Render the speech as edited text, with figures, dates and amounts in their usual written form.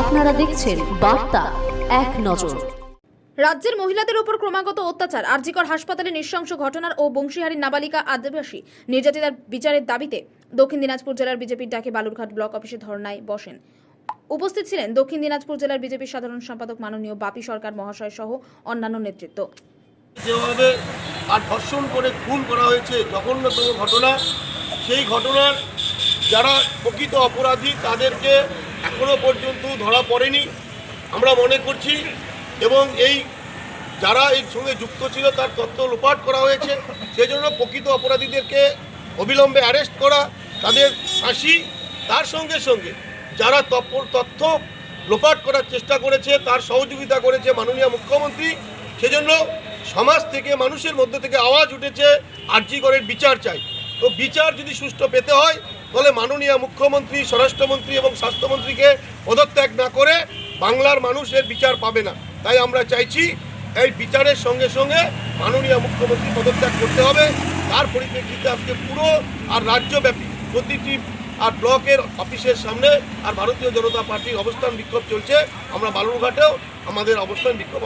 আপনারা দেখছেন বার্তা এক নজর। রাজ্যের মহিলাদের উপর ক্রমাগত অত্যাচার, আরজিকর হাসপাতালে নৃশংস ঘটনার ও বংশীহারীর নাবালিকা আদিবাসী নির্যাতিতার বিচারের দাবিতে দক্ষিণ দিনাজপুর জেলার বিজেপির ডাকে বালুরঘাট ব্লক অফিসে ধর্নায় বসেন। উপস্থিত ছিলেন দক্ষিণ দিনাজপুর জেলার বিজেপির সাধারণ সম্পাদক মাননীয় বাপি সরকার মহাশয় সহ অন্যান্য নেতৃত্ব। যেভাবে আর ধর্ষণ করে খুন করা হয়েছে, জঘন্যতম ঘটনা, সেই ঘটনার যারা প্রকৃত অপরাধী তাদেরকে এখনো পর্যন্ত ধরা পড়েনি আমরা মনে করছি, এবং এই যারা এর সঙ্গে যুক্ত ছিল তার তথ্য লোপাট করা হয়েছে। সেই জন্য প্রকৃত অপরাধীদেরকে অবিলম্বে অ্যারেস্ট করা, তাদের ফাঁসি, তার সঙ্গে সঙ্গে যারা তথ্য লোপাট করার চেষ্টা করেছে তার সহযোগিতা করেছে মাননীয় মুখ্যমন্ত্রী। সেজন্য সমাজ থেকে, মানুষের মধ্যে থেকে আওয়াজ উঠেছে আরজিকরের বিচার চাই। তো বিচার যদি সুষ্ঠু পেতে হয় তাহলে মাননীয় মুখ্যমন্ত্রী, স্বরাষ্ট্রমন্ত্রী এবং স্বাস্থ্যমন্ত্রীকে পদত্যাগ না করে বাংলার মানুষের বিচার পাবে না। তাই আমরা চাইছি এই বিচারের সঙ্গে সঙ্গে মাননীয় মুখ্যমন্ত্রী পদত্যাগ করতে হবে। তার পরিপ্রেক্ষিতে আজকে পুরো আর রাজ্যব্যাপী প্রতিটি আর ব্লকের অফিসের সামনে আর ভারতীয় জনতা পার্টির অবস্থান বিক্ষোভ চলছে। আমরা বালুরঘাটেও আমাদের অবস্থান বিক্ষোভ